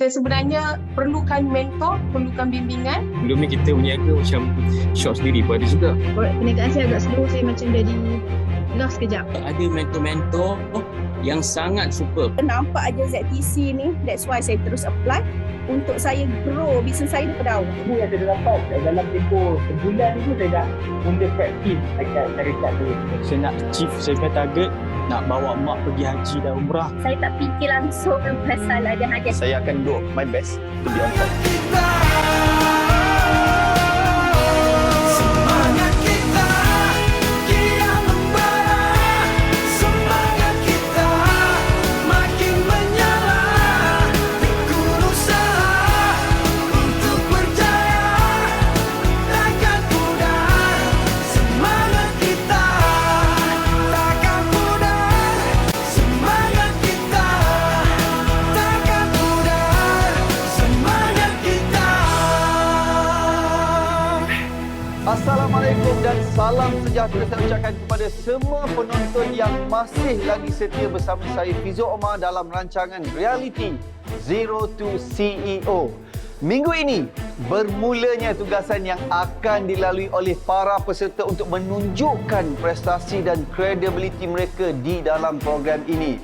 Saya sebenarnya perlukan mentor, perlukan bimbingan. Sebelum ni kita berniaga macam shop sendiri pun ada juga. Perniagaan saya agak slow, saya macam jadi lost kejap. Ada mentor-mentor yang sangat super. Nampak aja ZTC ni, that's why saya terus apply untuk saya grow bisnes saya daripada awal. Ilmu yang saya dapat dalam tempoh sebulan itu saya dah mula praktis dekat syarikat tu. Saya nak achieve saya punya target, nak bawa mak pergi haji dan umrah. Saya tak fikir langsung pasal ada hajat. Saya akan do my best to be on top. Assalamualaikum dan salam sejahtera saya ucapkan kepada semua penonton yang masih lagi setia bersama saya Fizo Omar dalam rancangan reality Zero to CEO. Minggu ini bermulanya tugasan yang akan dilalui oleh para peserta untuk menunjukkan prestasi dan kredibiliti mereka di dalam program ini.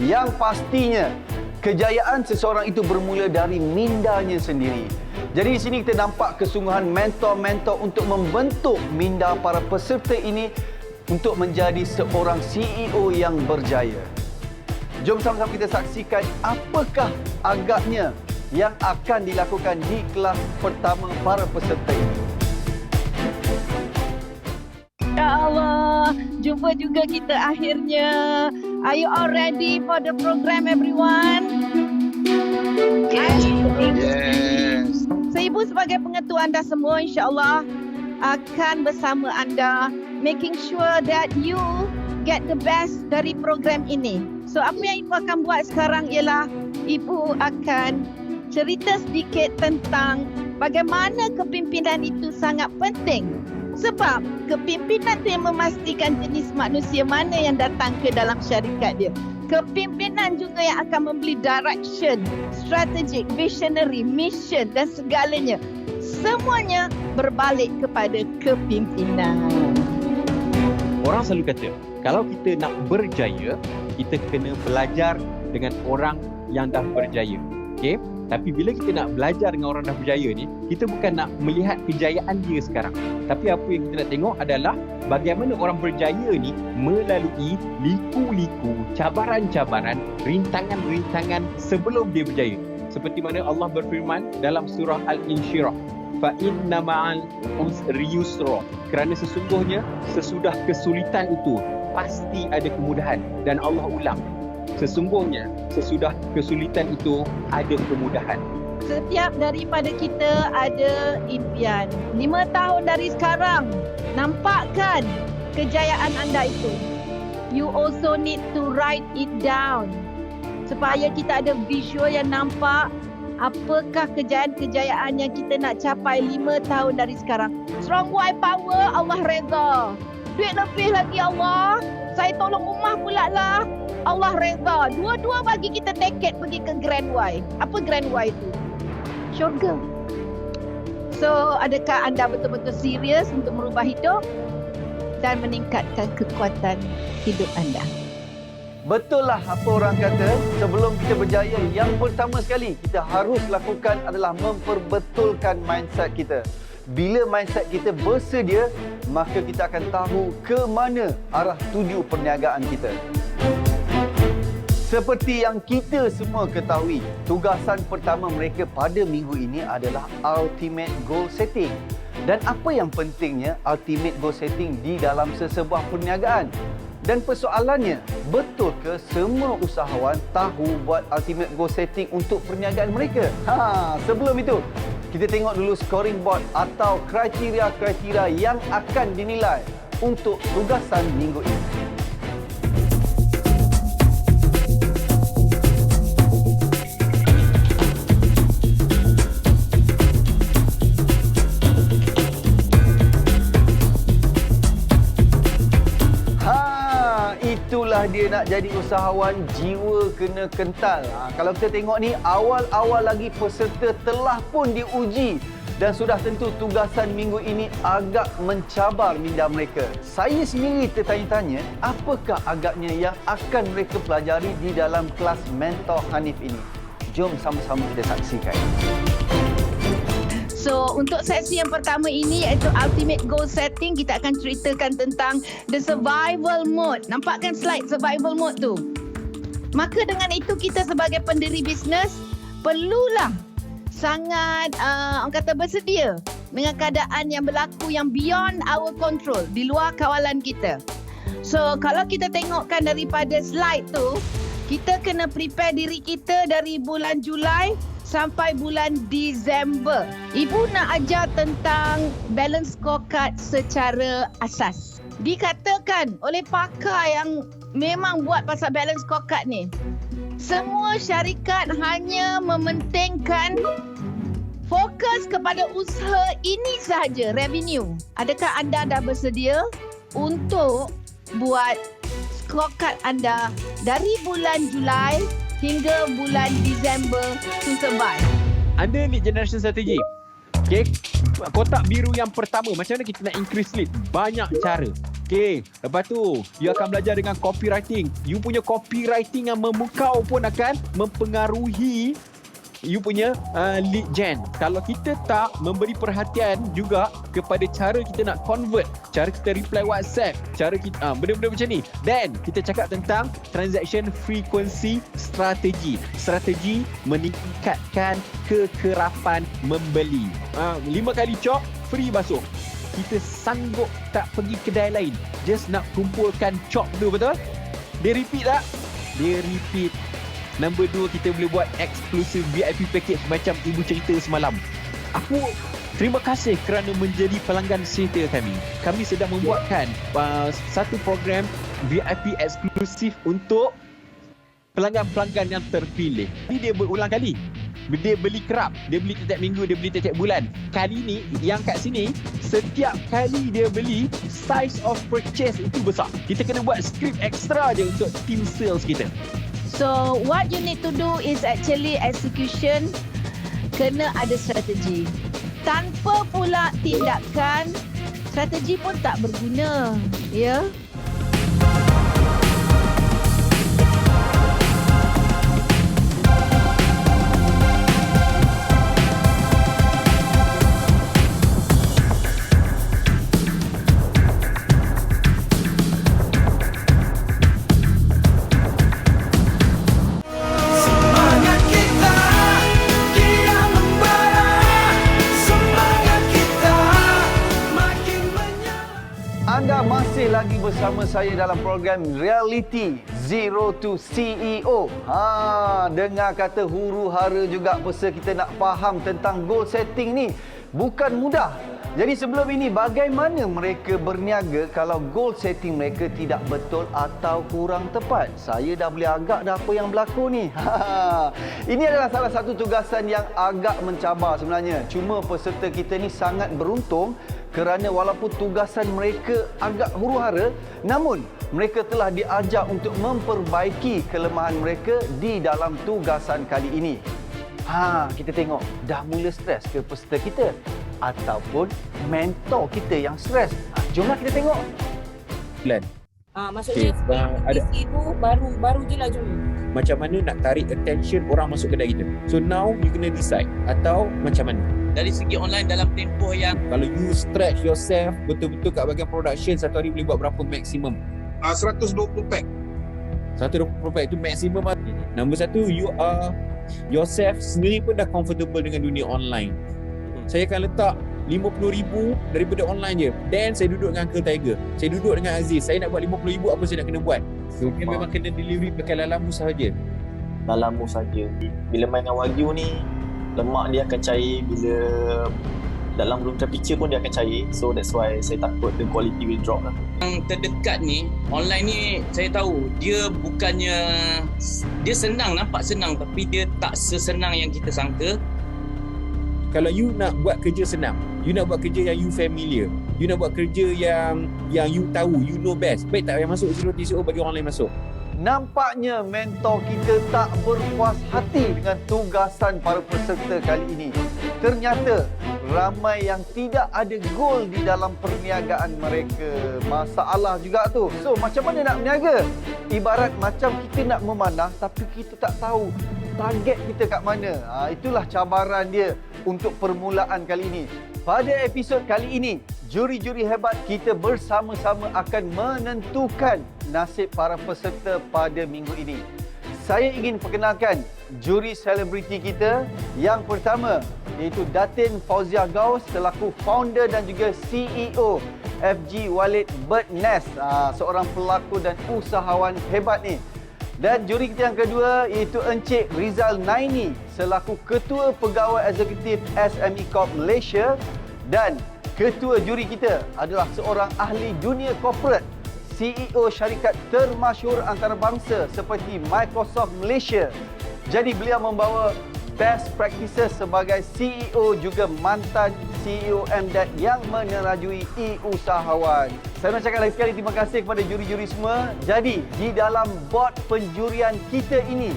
Yang pastinya kejayaan seseorang itu bermula dari mindanya sendiri. Jadi di sini kita nampak kesungguhan mentor-mentor untuk membentuk minda para peserta ini untuk menjadi seorang CEO yang berjaya. Jom sama-sama kita saksikan apakah agaknya yang akan dilakukan di kelas pertama para peserta ini. Ya Allah, jumpa juga kita akhirnya. Are you all ready for the program, everyone? Yes. Saya Ibu sebagai pengetua anda semua, insyaAllah akan bersama anda making sure that you get the best dari program ini. So apa yang Ibu akan buat sekarang ialah Ibu akan cerita sedikit tentang bagaimana kepimpinan itu sangat penting. Sebab kepimpinan itu yang memastikan jenis manusia mana yang datang ke dalam syarikat dia. Kepimpinan juga yang akan memberi direction, strategic, visionary, mission dan segalanya. Semuanya berbalik kepada kepimpinan. Orang selalu kata, kalau kita nak berjaya, kita kena belajar dengan orang yang dah berjaya. Okey? Tapi bila kita nak belajar dengan orang dah berjaya ni, kita bukan nak melihat kejayaan dia sekarang. Tapi apa yang kita nak tengok adalah bagaimana orang berjaya ni melalui liku-liku, cabaran-cabaran, rintangan-rintangan sebelum dia berjaya. Seperti mana Allah berfirman dalam surah Al-Insyirah, fa inna ma'al usri yusra. Kerana sesungguhnya sesudah kesulitan itu pasti ada kemudahan. Dan Allah ulang, sesungguhnya sesudah kesulitan itu ada kemudahan. Setiap daripada kita ada impian. 5 tahun dari sekarang, nampakkan kejayaan anda itu. You also need to write it down. Supaya kita ada visual yang nampak apakah kejayaan-kejayaan yang kita nak capai 5 tahun dari sekarang. Strong white power, Allah reza. Duit lebih lagi Allah. Saya tolong rumah pula lah. Allah reza. Dua-dua bagi kita tiket pergi ke Grand Y. Apa Grand Y itu? Syurga. So, adakah anda betul-betul serius untuk merubah hidup dan meningkatkan kekuatan hidup anda? Betul lah apa orang kata, sebelum kita berjaya, yang pertama sekali kita harus lakukan adalah memperbetulkan mindset kita. Bila mindset kita bersedia, maka kita akan tahu ke mana arah tuju perniagaan kita. Seperti yang kita semua ketahui, tugasan pertama mereka pada minggu ini adalah ultimate goal setting. Dan apa yang pentingnya ultimate goal setting di dalam sesebuah perniagaan? Dan persoalannya, betul ke semua usahawan tahu buat ultimate goal setting untuk perniagaan mereka? Sebelum itu, kita tengok dulu scoring board atau kriteria-kriteria yang akan dinilai untuk tugasan minggu ini. dah dia nak jadi usahawan, jiwa kena kental. Kalau kita tengok ni, awal-awal lagi peserta telah pun diuji dan sudah tentu tugasan minggu ini agak mencabar minda mereka. Saya sendiri tertanya-tanya, apakah agaknya yang akan mereka pelajari di dalam kelas Mentor Hanif ini? Jom sama-sama kita saksikan. So, untuk sesi yang pertama ini iaitu Ultimate Goal Setting, kita akan ceritakan tentang the survival mode. Nampak kan slide survival mode tu? Maka dengan itu kita sebagai pendiri bisnes perlulah sangat orang kata bersedia dengan keadaan yang berlaku yang beyond our control, di luar kawalan kita. So, kalau kita tengokkan daripada slide tu, kita kena prepare diri kita dari bulan Julai sampai bulan Disember. Ibu nak ajar tentang balance scorecard secara asas. Dikatakan oleh pakar yang memang buat pasal balance scorecard ni, semua syarikat hanya mementingkan fokus kepada usaha ini sahaja, revenue. Adakah anda dah bersedia untuk buat scorecard anda dari bulan Julai hingga bulan Disember to survive? Anda lead generation strategi. Okay, kotak biru yang pertama, macam mana kita nak increase lead? Banyak cara. Okay, lepas tu you akan belajar dengan copywriting. You punya copywriting yang memukau pun akan mempengaruhi you punya lead gen. Kalau kita tak memberi perhatian juga kepada cara kita nak convert, cara kita reply WhatsApp, cara kita benda-benda macam ni. Dan kita cakap tentang transaction frequency strategi. Strategi meningkatkan kekerapan membeli. 5 kali chop, free basuh. Kita sanggup tak pergi kedai lain, just nak kumpulkan chop tu, betul? Dia repeat tak? Dia repeat. Nombor 2, kita boleh buat exclusive VIP package macam ibu cerita semalam. Aku terima kasih kerana menjadi pelanggan setia kami. Kami sedang membuatkan satu program VIP eksklusif untuk pelanggan-pelanggan yang terpilih. Ini dia berulang kali. Dia beli kerap, dia beli setiap minggu, dia beli setiap bulan. Kali ni, yang kat sini, setiap kali dia beli, size of purchase itu besar. Kita kena buat skrip ekstra je untuk team sales kita. So, what you need to do is actually execution. Kena ada strategi. Tanpa pula tindakan, strategi pun tak berguna. Ya? Anda masih lagi bersama saya dalam program Reality Zero to CEO. Dengar kata huru-hara juga pasal kita nak faham tentang goal setting ni. Bukan mudah. Jadi sebelum ini, bagaimana mereka berniaga kalau goal setting mereka tidak betul atau kurang tepat? Saya dah boleh agak dah apa yang berlaku ni. Ini adalah salah satu tugasan yang agak mencabar sebenarnya. Cuma peserta kita ni sangat beruntung kerana walaupun tugasan mereka agak huru-hara, namun mereka telah diajar untuk memperbaiki kelemahan mereka di dalam tugasan kali ini. Kita tengok, dah mula stres ke peserta kita? Ataupun mentor kita yang stres? Jomlah kita tengok. Plan. Maksudnya ada itu baru je lah jom. macam mana nak tarik attention orang masuk kedai kita. So now you kena decide atau macam mana. Dari segi online dalam tempoh yang Kalau you stretch yourself betul-betul kat bahagian production, satu hari boleh buat berapa maksimum? 120 pack. 120 pack itu maksimum. Nombor satu, you are yourself sendiri pun dah comfortable dengan dunia online. Saya akan letak 50,000 daripada online je. Then saya duduk dengan Uncle Tiger, saya duduk dengan Aziz, saya nak buat 50,000, apa saya nak kena buat? So dia memang kena delivery pakai lalamu sahaja. Lalamu saja. Bila main dengan Wagyu ni, lemak dia akan cair. Bila dalam room temperature pun dia akan cair. So that's why saya takut the quality will drop lah. Yang terdekat ni, online ni saya tahu dia bukannya, dia senang, nampak senang tapi dia tak sesenang yang kita sangka. Kalau you nak buat kerja senang, you nak buat kerja yang you familiar, you nak buat kerja yang you tahu, you know best, baik tak payah masuk zero TCO, bagi orang lain masuk. Nampaknya mentor kita tak berpuas hati dengan tugasan para peserta kali ini. Ternyata ramai yang tidak ada gol di dalam perniagaan mereka. Masalah juga tu. So, macam mana nak berniaga? Ibarat macam kita nak memanah tapi kita tak tahu target kita kat mana. Itulah cabaran dia untuk permulaan kali ini. Pada episod kali ini, juri-juri hebat kita bersama-sama akan menentukan nasib para peserta pada minggu ini. Saya ingin perkenalkan juri selebriti kita. Yang pertama iaitu Datin Fauzia Gaus selaku founder dan juga CEO FG Wallet Bird Nest, seorang pelakon dan usahawan hebat ni. Dan juri kita yang kedua iaitu Encik Rizal Naini selaku Ketua Pegawai Eksekutif SME Corp Malaysia, dan ketua juri kita adalah seorang ahli dunia corporate, CEO syarikat termasyhur antarabangsa seperti Microsoft Malaysia. Jadi beliau membawa best practices sebagai CEO juga mantan CEO MDAT yang menerajui e-usahawan. Saya nak cakap lagi sekali terima kasih kepada juri-juri semua. Jadi di dalam bot penjurian kita ini,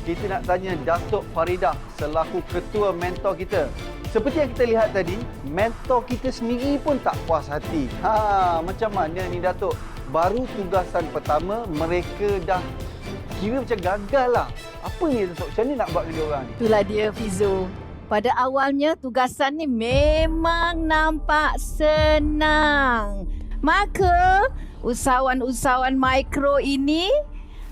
kita nak tanya Datuk Faridah selaku ketua mentor kita. Seperti yang kita lihat tadi, mentor kita sendiri pun tak puas hati. Macam mana ni Datuk? Baru tugasan pertama mereka dah kira macam gagal lah. Apa ni Datuk? Macam mana nak buat dengan orang ni? Itulah dia Fizo. Pada awalnya tugasan ni memang nampak senang. Maka usahawan-usahawan mikro ini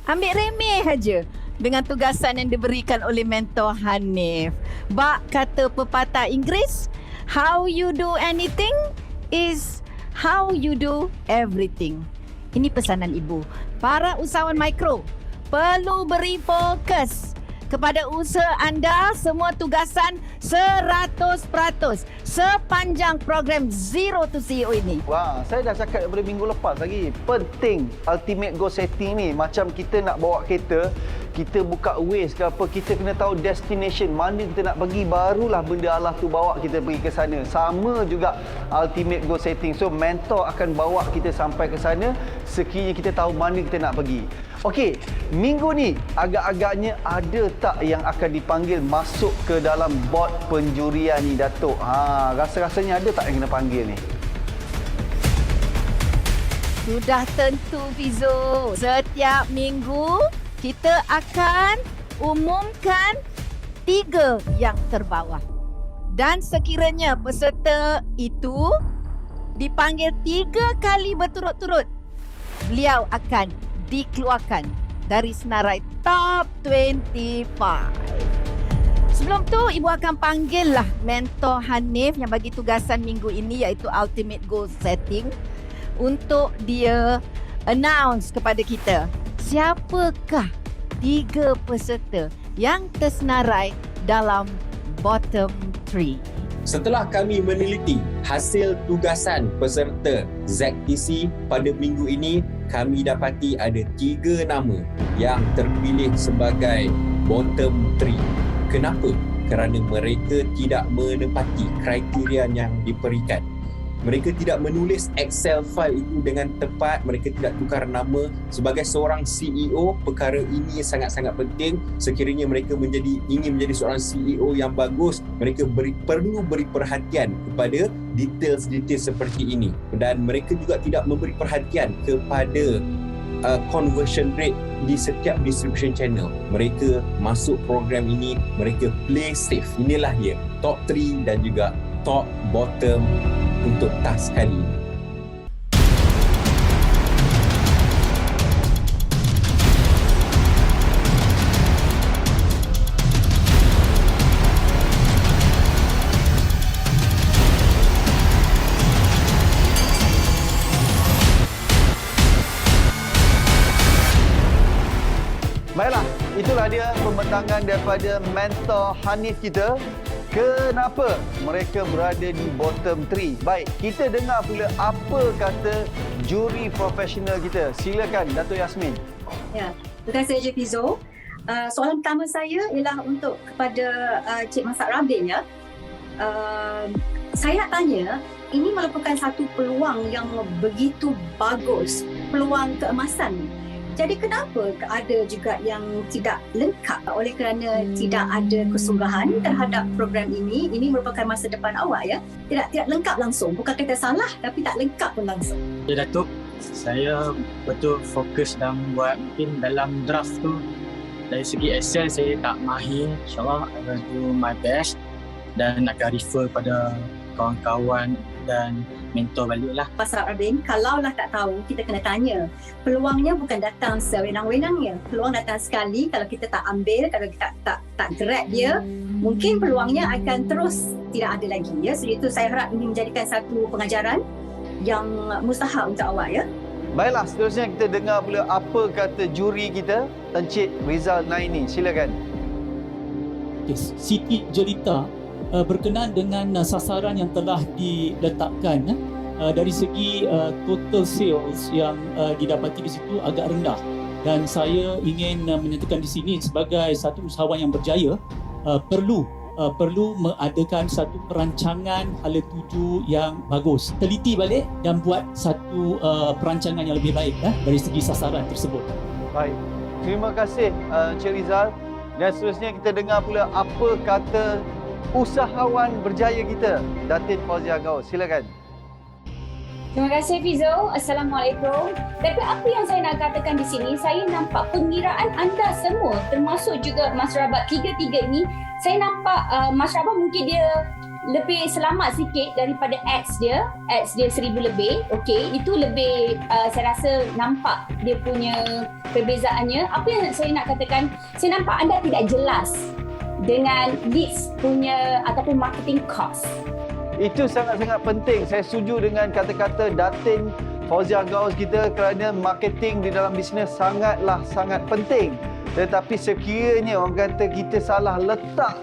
ambil remeh aja dengan tugasan yang diberikan oleh mentor Hanif. Bak kata pepatah Inggeris, how you do anything is how you do everything. Ini pesanan ibu. Para usahawan mikro perlu beri fokus kepada usaha anda. Semua tugasan 100% sepanjang program Zero to CEO ini. Wah, saya dah cakap daripada minggu lepas lagi. Penting ultimate goal setting ni. Macam kita nak bawa kereta, kita buka Waze ke apa, kita kena tahu destination mana kita nak pergi, barulah benda Allah tu bawa kita pergi ke sana. Sama juga ultimate goal setting. So mentor akan bawa kita sampai ke sana sekiranya kita tahu mana kita nak pergi. Okey, minggu ni agak-agaknya ada tak yang akan dipanggil masuk ke dalam bot penjurian ni Datuk? Rasa-rasanya ada tak yang kena panggil ni? Sudah tentu Fizo. Setiap minggu kita akan umumkan 3 yang terbawah. Dan sekiranya peserta itu dipanggil 3 kali berturut-turut, beliau akan dikeluarkan dari senarai top 25. Sebelum tu, ibu akan panggil lah mentor Hanif yang bagi tugasan minggu ini iaitu Ultimate Goal Setting untuk dia announce kepada kita siapakah 3 peserta yang tersenarai dalam bottom 3. Setelah kami meneliti hasil tugasan peserta ZTC pada minggu ini, kami dapati ada 3 nama yang terpilih sebagai bottom 3. Kenapa? Kerana mereka tidak menepati kriteria yang diberikan. Mereka tidak menulis Excel file itu dengan tepat, mereka tidak tukar nama. Sebagai seorang CEO, perkara ini sangat-sangat penting. Sekiranya mereka ingin menjadi seorang CEO yang bagus, mereka perlu beri perhatian kepada details-details seperti ini. Dan mereka juga tidak memberi perhatian kepada conversion rate di setiap distribution channel. Mereka masuk program ini, mereka play safe. Inilah dia, top 3 dan juga top bottom untuk task kali ini. Baiklah, itulah dia pembentangan daripada mentor Hanif kita. Kenapa mereka berada di bottom 3? Baik, kita dengar pula apa kata juri profesional kita. Silakan Dato' Yasmin. Ya, terima kasih Encik Fizo. Soalan pertama saya ialah untuk kepada Cik Masak Rabin ya. Saya nak tanya, ini merupakan satu peluang yang begitu bagus, peluang keemasan Jadi kenapa ada juga yang tidak lengkap oleh kerana tidak ada kesungguhan terhadap program ini? Ini merupakan masa depan awak ya. Tidak lengkap langsung. Bukan kata salah tapi tak lengkap pun langsung. Ya Datuk, saya betul fokus dan buat mungkin dalam draft tu dari segi Excel saya tak mahir. InsyaAllah I will do my best dan akan refer pada kawan-kawan dan mentor balik lah. Pasal Arbin, kalaulah tak tahu, kita kena tanya. Peluangnya bukan datang sewenang-wenangnya. Peluang datang sekali, kalau kita tak ambil, kalau kita tak grab dia, mungkin peluangnya akan terus tidak ada lagi. Ya. Jadi itu saya harap ini menjadikan satu pengajaran yang mustahak untuk awak ya. Baiklah, seterusnya kita dengar pula apa kata juri kita, Encik Rizal Naini. Silakan. Siti Jelita berkenaan dengan sasaran yang telah diletakkan dari segi total sales yang didapati di situ agak rendah, dan saya ingin menyatakan di sini sebagai satu usahawan yang berjaya perlu mengadakan satu perancangan hala tuju yang bagus, teliti balik dan buat satu perancangan yang lebih baik dari segi sasaran tersebut. Baik, terima kasih Encik Rizal. Dan seterusnya kita dengar pula apa kata usahawan berjaya kita, Datin Fauzia Gaus. Silakan. Terima kasih Fizo. Assalamualaikum. Tapi apa yang saya nak katakan di sini, saya nampak pengiraan anda semua, termasuk juga Mas Rabak, tiga-tiga ini, saya nampak Mas Rabak mungkin dia lebih selamat sikit daripada ads dia 1000 lebih. Okey, itu lebih saya rasa nampak dia punya perbezaannya. Apa yang saya nak katakan, saya nampak anda tidak jelas dengan leads punya ataupun marketing cost. Itu sangat-sangat penting. Saya setuju dengan kata-kata Datin Fauzia Gaus kita kerana marketing di dalam bisnes sangat penting. Tetapi sekiranya orang kata kita salah letak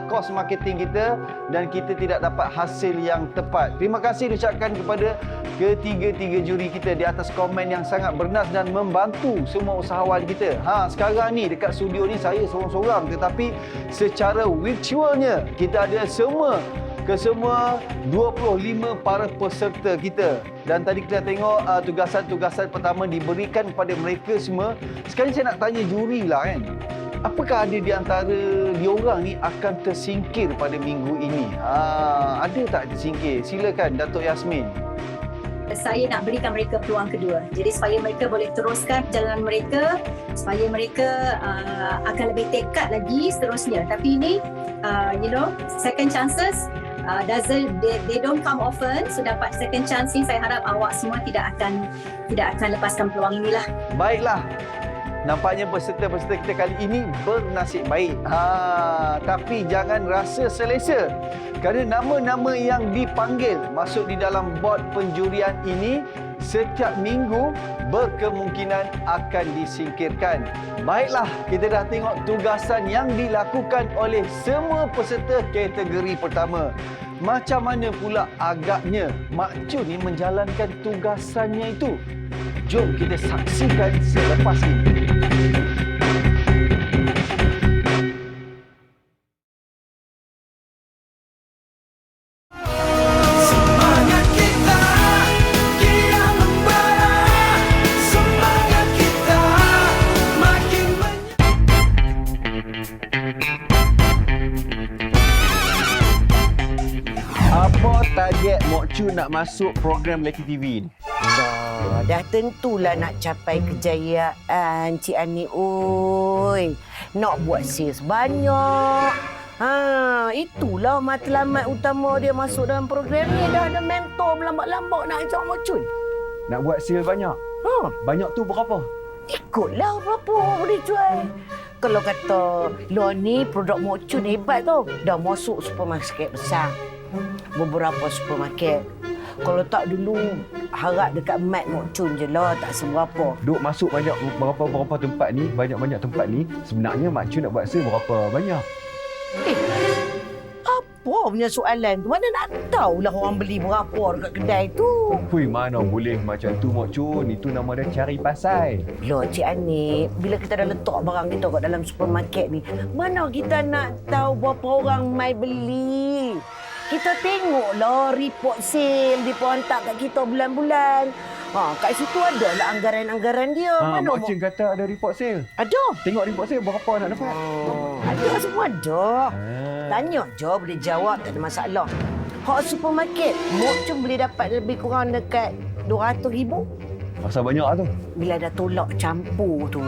kos marketing kita dan kita tidak dapat hasil yang tepat. Terima kasih diucapkan kepada ketiga-tiga juri kita di atas komen yang sangat bernas dan membantu semua usahawan kita. Sekarang ni dekat studio ni saya seorang-seorang, tetapi secara virtualnya kita ada semua 25 para peserta kita. Dan tadi kita tengok tugasan-tugasan pertama diberikan kepada mereka semua. Sekarang saya nak tanya juri lah kan. Apakah ada di antara diorang ni akan tersingkir pada minggu ini? Ada tak tersingkir? Silakan Datuk Yasmin. Saya nak berikan mereka peluang kedua. Jadi supaya mereka boleh teruskan perjalanan mereka, supaya mereka akan lebih tekad lagi seterusnya. Tapi ini, second chances they don't come often. So dapat second chance ni, saya harap awak semua tidak akan lepaskan peluang inilah. Baiklah. Nampaknya peserta-peserta kita kali ini bernasib baik. Tapi jangan rasa selesa. Kerana nama-nama yang dipanggil masuk di dalam bot penjurian ini setiap minggu berkemungkinan akan disingkirkan. Baiklah, kita dah tengok tugasan yang dilakukan oleh semua peserta kategori pertama. Macam mana pula agaknya Mak Chun ni menjalankan tugasannya itu? Jom kita saksikan selepas ini. Target Mok Chun nak masuk program Leki TV ni? Dah tentulah nak capai kejayaan Cik Ani. Oi, nak buat sales banyak. Itulah matlamat utama dia masuk dalam program ni. Dah ada mentor berlambak-lambak nak ajak Mok Chun. Nak buat sales banyak? Banyak tu berapa? Ikutlah berapa boleh jual. Kalau kata lo ni produk Mok Chun hebat tu, dah masuk supermarket besar. Beberapa supermarket. Kalau tak dulu harap dekat mat Mok Chun je lah, tak seberapa. Duk masuk banyak berapa tempat ni, banyak-banyak tempat ni. Sebenarnya Mak Chun nak buat sale berapa banyak? Apa punya soalan tu? Mana nak tahulah orang beli berapa dekat kedai tu. Hui, mana boleh macam tu Mok Chun. Itu nama dia cari pasal. Loh Cik Ani, bila kita dah letak barang kita kat dalam supermarket ni, mana kita nak tahu berapa orang mai beli? Kita tengoklah report sale dia pun hantar kat kita bulan-bulan. Kat situ ada lah anggaran-anggaran dia. Mana Mak Cun kata ada report sale. Ada. Tengok report sale berapa nak dapat. Ada, semua ada. Tanya je boleh jawab, tak ada masalah. Hak supermarket, Mak Cun boleh dapat lebih kurang dekat 200,000. Masa banyak tu. Bila dah tolak campur tu,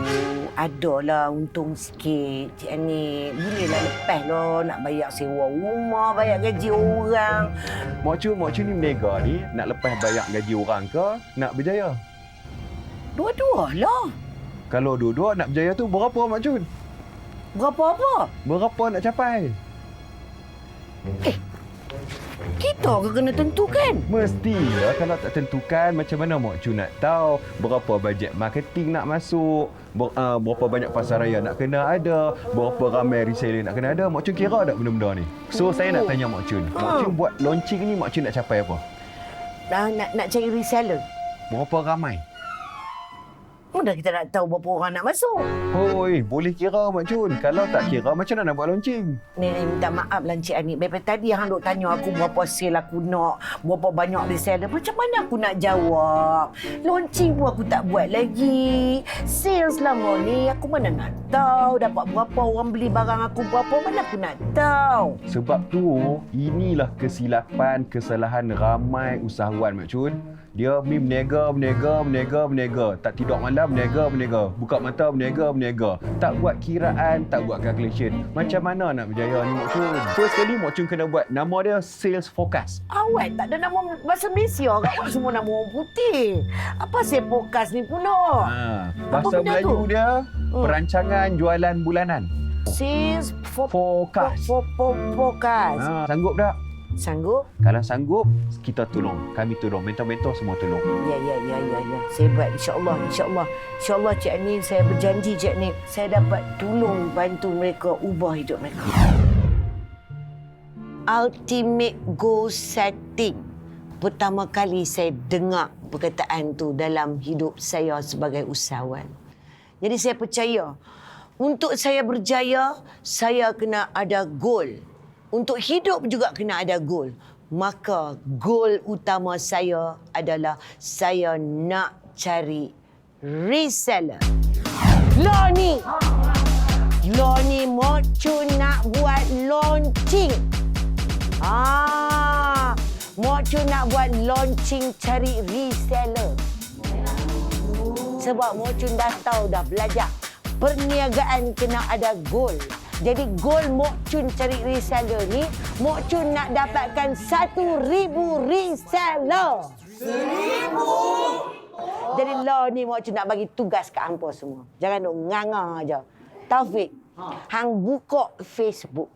adalah untung sikit. Cik Ani, bolehlah lepas lah nak bayar sewa rumah, bayar gaji orang. Mak Cun ni menega ni nak lepas bayar gaji orang ke nak berjaya? Dua-dua lah. Kalau dua-dua nak berjaya tu berapa Mak Cun? Berapa apa? Berapa nak capai? Kita ke kena tentukan? Mestilah. Kalau tak tentukan, macam mana Mak Cun nak tahu berapa bajet marketing nak masuk, berapa banyak pasaraya nak kena ada, berapa ramai reseller nak kena ada. Mak Cun kira tak benda-benda ni? So, saya nak tanya Mak Cun. Mak Cun buat launching ni, Mak Cun nak capai apa? Nak cari reseller. Berapa ramai? Mudah kita nak tahu berapa orang nak masuk. Hoi, boleh kira Mak Cun. Kalau tak kira, macam mana nak buat launching? Ni minta maaf lah Encik Ani. Daripada tadi hang duk tanya aku berapa sale aku nak, berapa banyak reseller. Macam mana aku nak jawab? Launching pun aku tak buat lagi. Sales lama ni aku mana nak tahu dapat berapa orang beli barang aku berapa, mana aku nak tahu. Sebab tu, inilah kesilapan, kesalahan ramai usahawan Mak Cun. Dia berniaga. Tak tidur malam, berniaga. Buka mata, berniaga. Tak buat kiraan, tak buat calculation. Macam mana nak berjaya ni Mak Cun? First kali Mak Cun kena buat nama dia sales forecast. Awak tak ada nama bahasa Malaysia ke? Awak semua nama orang putih. Apa sales forecast ni pula? Bahasa Melayu dia perancangan jualan bulanan. Sales forecast. Forecast. Sanggup tak? Sanggup? Kalau sanggup, kita tolong. Kami tolong. Mentor-mentor semua tolong. Ya. Saya buat insya-Allah. InsyaAllah Cik Ani, saya berjanji Cik Ani, saya dapat tolong bantu mereka ubah hidup mereka. Ultimate goal setting. Pertama kali saya dengar perkataan tu dalam hidup saya sebagai usahawan. Jadi saya percaya, untuk saya berjaya, saya kena ada goal. Untuk hidup juga kena ada goal. Maka goal utama saya adalah saya nak cari reseller. Lo ni Mak Cun nak buat launching. Mak Cun nak buat launching cari reseller. Sebab Mak Cun dah tahu, dah belajar. Perniagaan kena ada goal. Jadi goal Mak Cun cari reseller ni, Mak Cun nak dapatkan 1,000 reseller. 1,000? Jadi lo ni Mak Cun nak bagi tugas ke hampa semua. Jangan duk nganga aja. Taufik, hang buka Facebook.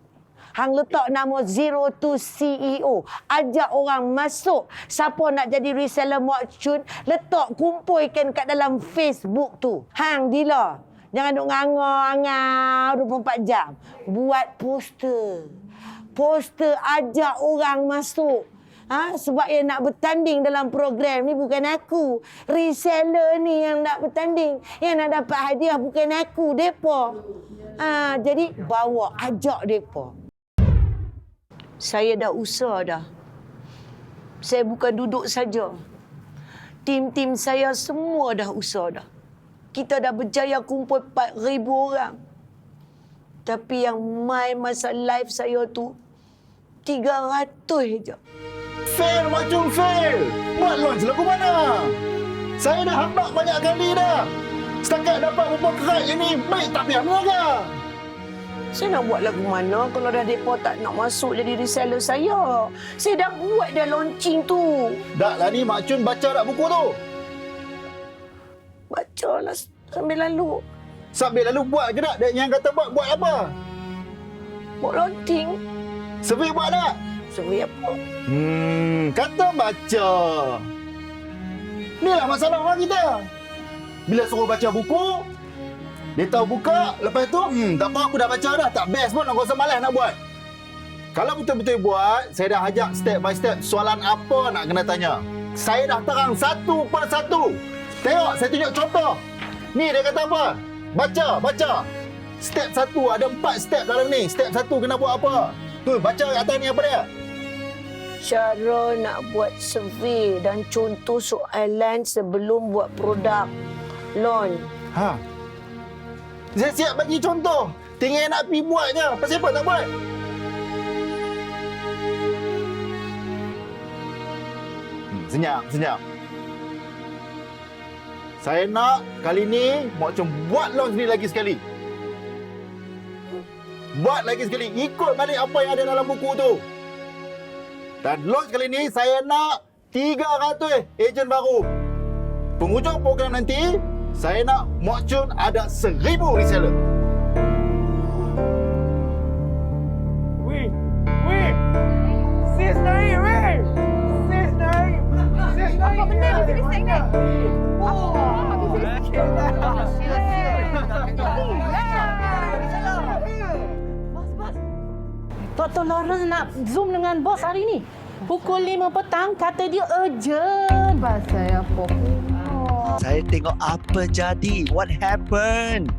Hang letak nama Zero to CEO. Ajak orang masuk. Siapa nak jadi reseller Mak Cun, letak kumpulkan kat dalam Facebook tu. Hang Dila, jangan duk ngangau 24 jam. Buat poster. Poster ajak orang masuk. Sebab yang nak bertanding dalam program ni bukan aku. Reseller ni yang nak bertanding. Yang nak dapat hadiah bukan aku, depa. Jadi bawa, ajak depa. Saya dah usaha dah. Saya bukan duduk saja. Tim-tim saya semua dah usaha dah. Kita dah berjaya kumpul 4,000 orang. Tapi yang main masa live saya tu 300 je. Fail Mak Cun, fail! Buat launch lagu mana? Saya dah hambak banyak kali dah. Setakat dapat beberapa kerat ini, baik tak payah berniaga. Saya nak buat lagu mana kalau dah mereka tak nak masuk jadi reseller saya? Saya dah buat dah launching tu. Dah lah ni Mak Cun baca tak buku tu? Bacalah sambil lalu. Sambil lalu buat ke tak? Yang kata buat apa? Buat launching. Survey buat tak? Survey apa? Kata baca. Inilah masalah orang kita. Bila suruh baca buku, dia tahu buka, lepas tu, tak apa aku dah baca dah. Tak best pun, aku rasa malas nak buat. Kalau betul-betul buat, saya dah ajak step by step soalan apa nak kena tanya. Saya dah terang satu per satu. Tengok, saya tunjuk contoh. Ni dia kata apa? Baca. Step 1, ada 4 step dalam ni. Step 1 kena buat apa? Tu, baca kat atas ni apa dia? cara nak buat survey dan contoh soalan sebelum buat produk launch. Ha. Saya siap bagi contoh. Tinggal nak pergi buat je. Pasal apa tak buat? Senyap. Saya nak kali ni Mak Chun buat launch ni lagi sekali. Buat lagi sekali. Ikut balik apa yang ada dalam buku tu. Dan launch kali ni saya nak 300 ejen baru. Penghujung program nanti, saya nak Mak Chun ada 1000 reseller. Weh. Sis naik, weh. Sis naik. Apa benda ni sis naik? Dr. Lawrence nak Zoom dengan bos hari ni. Pukul 5 petang, kata dia urgent. Pasal apa? Saya tengok apa jadi. What happened?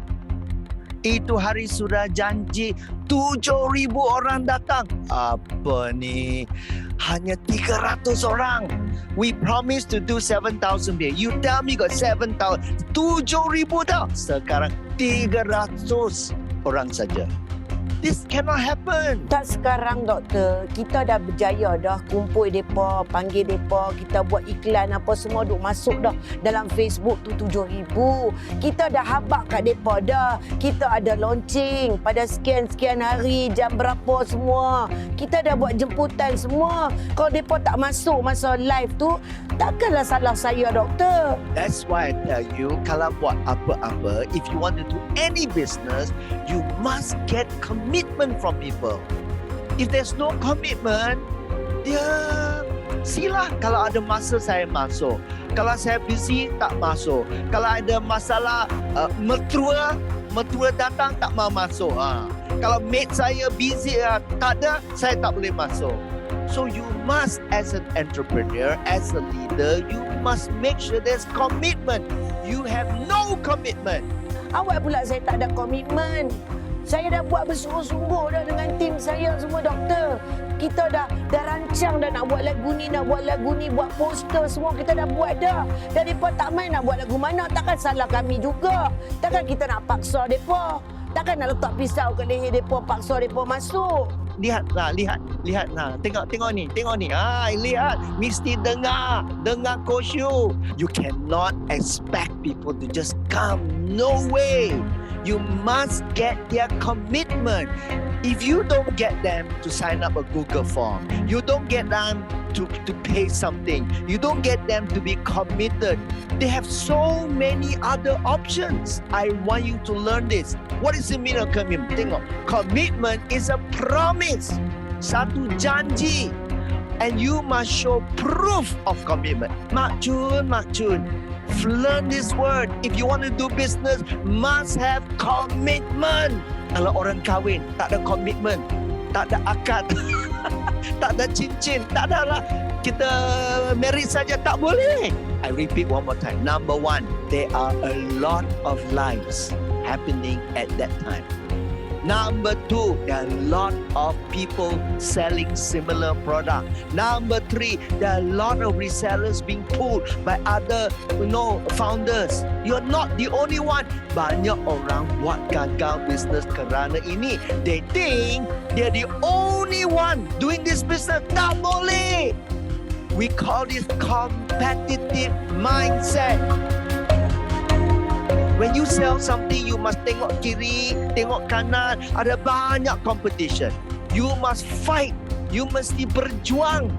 Itu hari sudah janji 7,000 orang datang. Apa ni? Hanya 300 orang. We promised to do 7,000 there. You tell me got 7,000. 7,000 tau. Sekarang 300 orang saja. This cannot happen. Tak sekarang, doktor. Kita dah berjaya dah kumpul mereka, panggil mereka, kita buat iklan apa semua duk masuk dah dalam Facebook tu 7,000. Kita dah habak kat mereka dah. Kita ada launching pada sekian-sekian hari, jam berapa semua. Kita dah buat jemputan semua. Kalau mereka tak masuk masa live tu, takkanlah salah saya, doktor. That's why I tell you, kalau buat apa-apa, if you want to do any business, you must get commitment from people. If there's no commitment, dia sila. Kalau ada masa saya masuk. Kalau saya busy, tak masuk. Kalau ada masalah mertua datang, tak mau masuk. Kalau mate saya busy, tak ada, saya tak boleh masuk. So you must, as an entrepreneur, as a leader, you must make sure there's commitment. You have no commitment. Awak pula saya tak ada komitmen. Saya dah buat bersungguh-sungguh dah dengan tim saya semua, doktor. Kita dah rancang dah nak buat lagu ni, buat poster semua kita dah buat dah. Dan mereka tak main nak buat lagu mana, takkan salah kami juga. Takkan kita nak paksa mereka. Takkan nak letak pisau ke leher mereka, paksa mereka masuk. Lihat nah. Tengok ni. Lihat, mesti dengar Coach Yu. You cannot expect people to just come. No way. You must get their commitment. If you don't get them to sign up a Google form, you don't get them to pay something, you don't get them to be committed, they have so many other options. I want you to learn this. What is the meaning of commitment? Tengok, commitment is a promise, satu janji, and you must show proof of commitment. Mak Chun, learn this word. If you want to do business, must have commitment. Kalau orang kahwin tak ada komitmen, tak ada akad, tak ada cincin, tak ada lah. Kita married saja tak boleh. I repeat one more time. Number one, there are a lot of lives happening at that time. Number two, there are a lot of people selling similar product. Number three, there are a lot of resellers being pulled by other, founders. You're not the only one. Banyak orang buat gagal business kerana ini. They think they're the only one doing this business. Tak boleh. We call this competitive mindset. When you sell something, you must tengok kiri, tengok kanan. Ada banyak competition. You must fight. You mesti berjuang.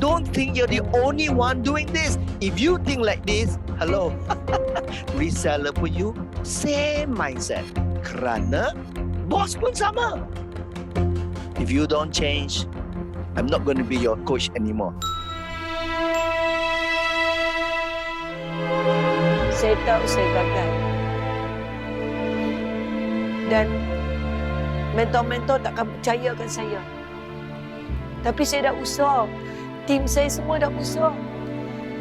Don't think you're the only one doing this. If you think like this, hello, reseller pun you, same mindset. Kerana bos pun sama. If you don't change, I'm not going to be your coach anymore. Saya tahu saya gagal. Dan mentor-mentor takkan percayakan saya. Tapi saya dah usaha. Tim saya semua dah usaha.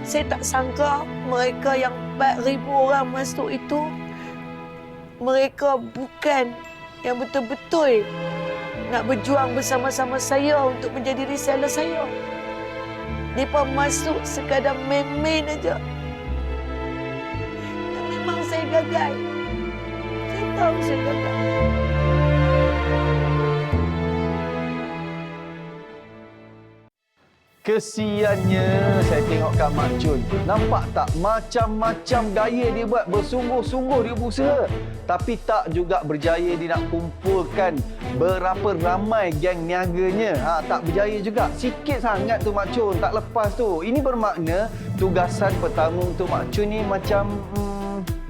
Saya tak sangka mereka yang 4,000 orang masuk itu, mereka bukan yang betul-betul nak berjuang bersama-sama saya untuk menjadi reseller saya. Mereka masuk sekadar main-main aja. Dan memang saya gagal. Saya tahu saya gagal. Kesiannya saya tengok Kak Mak Chun. Nampak tak macam-macam gaya dia buat, bersungguh-sungguh dia berusaha. Tapi tak juga berjaya dia nak kumpulkan berapa ramai geng niaganya. Tak berjaya juga. Sikit sangat tu Mak Chun, tak lepas tu. Ini bermakna tugasan pertama untuk Mak Chun ni macam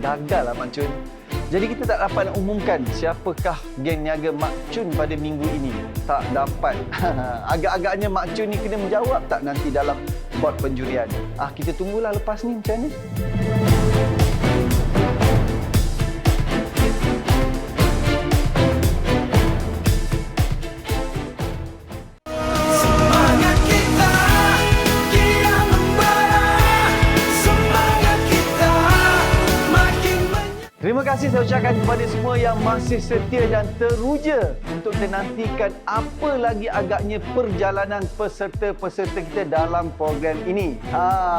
gagal lah Mak Chun. Jadi kita tak dapat nak umumkan siapakah geng niaga Mak Chun pada minggu ini. Tak dapat. Agak-agaknya Mak Chun ni kena menjawab tak nanti dalam bot penjurian. Kita tunggulah lepas ni macam mana. Terima kasih saya ucapkan kepada semua yang masih setia dan teruja untuk kita nantikan apa lagi agaknya perjalanan peserta-peserta kita dalam program ini.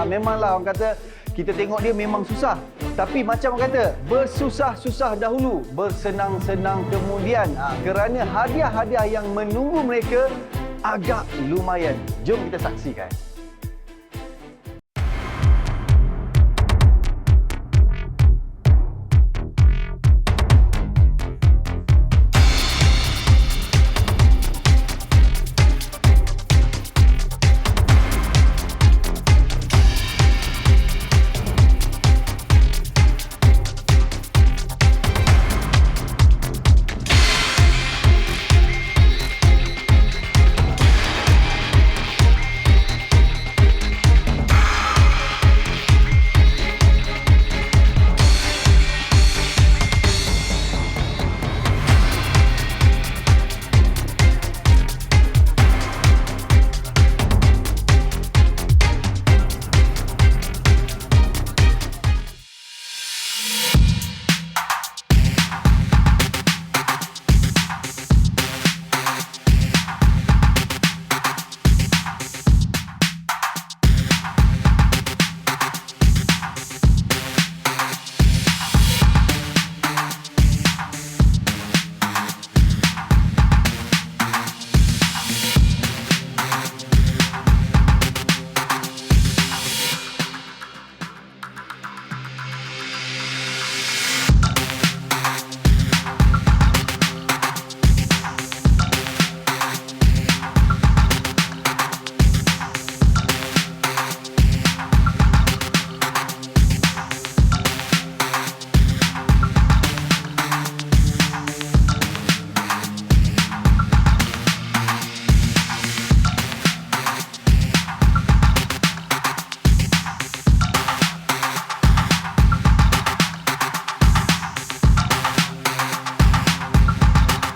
Memanglah orang kata kita tengok dia memang susah. Tapi macam orang kata, bersusah-susah dahulu, bersenang-senang kemudian. Kerana hadiah-hadiah yang menunggu mereka agak lumayan. Jom kita saksikan.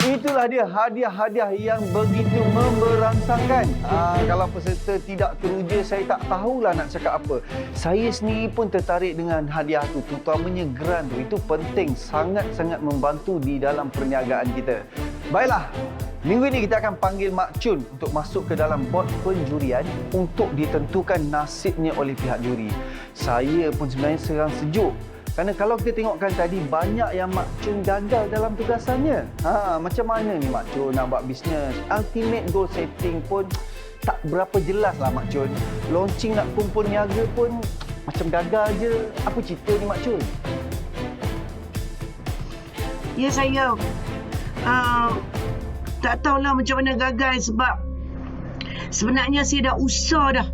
Itulah dia hadiah-hadiah yang begitu memberangsangkan. Kalau peserta tidak teruja, saya tak tahulah nak cakap apa. Saya sendiri pun tertarik dengan hadiah tu, terutamanya grant tu. Itu penting, sangat-sangat membantu di dalam perniagaan kita. Baiklah, minggu ini kita akan panggil Mak Chun untuk masuk ke dalam bot penjurian untuk ditentukan nasibnya oleh pihak juri. Saya pun sebenarnya serang sejuk. Kerana kalau kita tengokkan tadi, banyak yang Mak Chun gagal dalam tugasannya. Macam mana ni Mak Chun nak buat bisnes? Ultimate goal setting pun tak berapa jelas lah Mak Chun. Launching nak kumpul niaga pun macam gagal je. Apa cerita ni Mak Chun? Ya saya tak tahulah macam mana gagal sebab sebenarnya saya dah usaha dah.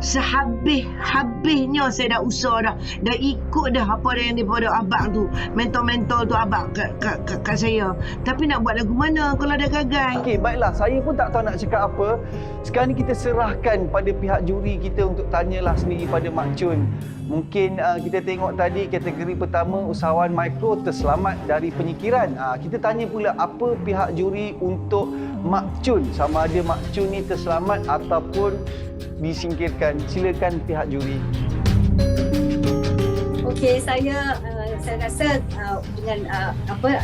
Sehabis-habisnya saya dah usaha dah. Dah ikut dah apa yang daripada abang tu. Mentor-mentor tu abang kat saya. Tapi nak buat lagu mana kalau dah gagal? Okey, baiklah. Saya pun tak tahu nak cakap apa. Sekarang ni kita serahkan pada pihak juri kita untuk tanyalah sendiri pada Mak Chun. Mungkin kita tengok tadi kategori pertama usahawan mikro terselamat dari penyikiran. Kita tanya pula apa pihak juri untuk Mak Chun. Sama ada Mak Chun ni terselamat ataupun disingkirkan. Silakan pihak juri. Okey, saya rasa dengan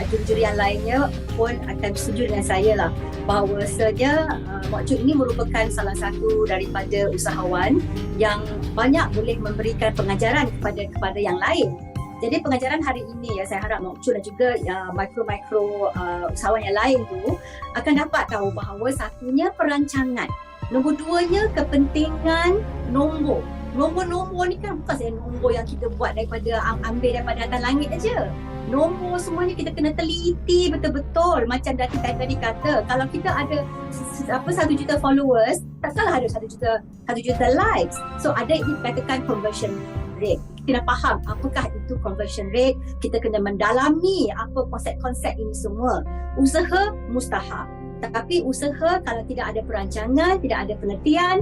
juri-juri yang lainnya pun akan setuju dengan saya lah, bahawasanya Mak Chun ini merupakan salah satu daripada usahawan yang banyak boleh memberikan pengajaran kepada yang lain. Jadi pengajaran hari ini saya harap Mak Chun dan juga mikro usahawan yang lain tu akan dapat tahu bahawa satunya perancangan, nombor duanya kepentingan nombor. Nombor ni kan bukan saya nombor yang kita buat ambil daripada atas langit aja. Nombor semuanya kita kena teliti betul-betul. Macam tadi kata, kalau kita ada 1 juta followers, takkanlah ada 1 juta likes. So ada ini katakan conversion rate. Kita faham apakah itu conversion rate, kita kena mendalami apa konsep-konsep ini semua. Usaha mustahak. Tapi usaha kalau tidak ada perancangan, tidak ada penelitian,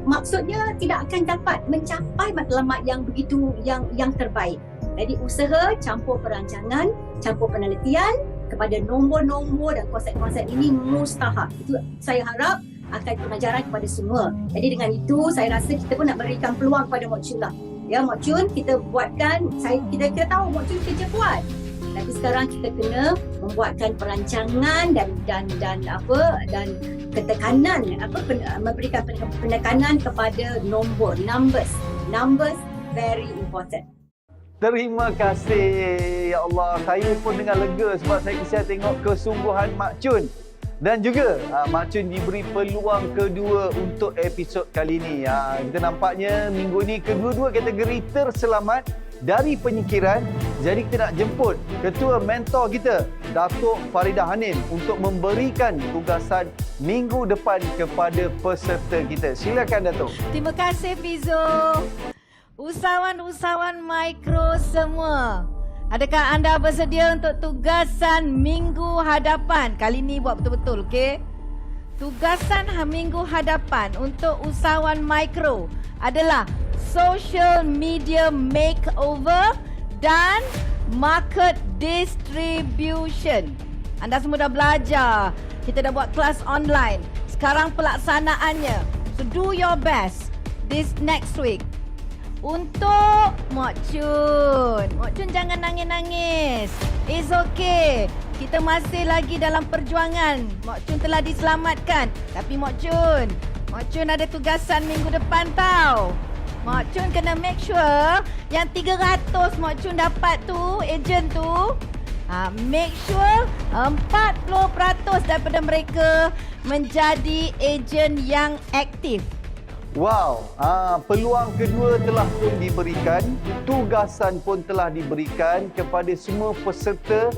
maksudnya tidak akan dapat mencapai matlamat yang begitu yang terbaik. Jadi usaha campur perancangan, campur penelitian kepada nombor-nombor dan konsep-konsep ini mustahak. Itu saya harap akan pengajaran kepada semua. Jadi dengan itu saya rasa kita pun nak berikan peluang kepada Mak Chun lah. Ya, Mak Chun kita buatkan, kita tahu Mak Chun kerja buat. Tapi sekarang kita kena membuatkan perancangan dan ketekanan, memberikan penekanan kepada numbers very important. Terima kasih. Ya Allah, saya pun dengan lega sebab saya kisah tengok kesungguhan Mak Chun. Dan juga Mak Chun diberi peluang kedua untuk episod kali ini. Kita nampaknya minggu ni kedua-dua kategori terselamat dari penyingkiran. Jadi kita nak jemput ketua mentor kita, Datuk Faridah Hanin, untuk memberikan tugasan minggu depan kepada peserta kita. Silakan Datuk. Terima kasih Fizo. Usahawan-usahawan mikro semua, adakah anda bersedia untuk tugasan minggu hadapan? Kali ni buat betul-betul, okey? Tugasan minggu hadapan untuk usahawan mikro adalah social media makeover dan market distribution. Anda semua dah belajar. Kita dah buat kelas online. Sekarang pelaksanaannya. So do your best this next week. Untuk Mak Chun jangan nangis-nangis. It's okay. Kita masih lagi dalam perjuangan. Mak Chun telah diselamatkan. Tapi Mak Chun ada tugasan minggu depan tau. Mak Chun kena make sure yang 300 Mak Chun dapat tu, ejen tu, make sure 40% daripada mereka menjadi ejen yang aktif. Wow, peluang kedua telah pun diberikan, tugasan pun telah diberikan kepada semua peserta.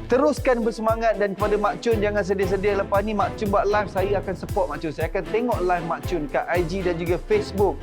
Teruskan bersemangat, dan kepada Mak Chun jangan sedih-sedih. Lepas ni Mak Chun buat live, saya akan support Mak Chun. Saya akan tengok live Mak Chun kat IG dan juga Facebook.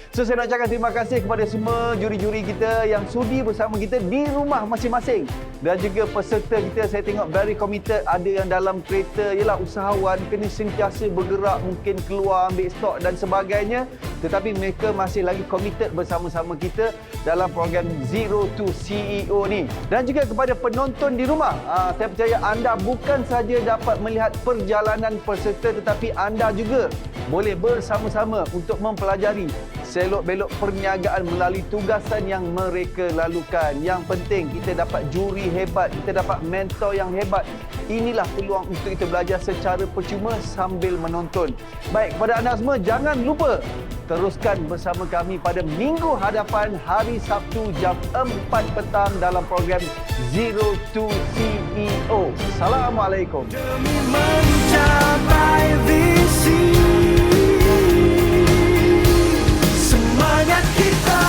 So saya nak ucapkan terima kasih kepada semua juri-juri kita yang sudi bersama kita di rumah masing-masing. Dan juga peserta kita, saya tengok very committed. Ada yang dalam kereta, ialah usahawan, kena sentiasa bergerak, mungkin keluar ambil stok dan sebagainya. Tetapi mereka masih lagi committed bersama-sama kita dalam program Zero to CEO ni. Dan juga kepada penonton di rumah, saya percaya anda bukan saja dapat melihat perjalanan peserta, tetapi anda juga boleh bersama-sama untuk mempelajari selok-belok perniagaan melalui tugasan yang mereka lalukan. Yang penting kita dapat juri hebat, kita dapat mentor yang hebat. Inilah peluang untuk kita belajar secara percuma sambil menonton. Baik, kepada anda semua jangan lupa teruskan bersama kami pada minggu hadapan hari Sabtu jam 4 petang dalam program Zero to CEO. Assalamualaikum. Demi mencapai visi, semangat kita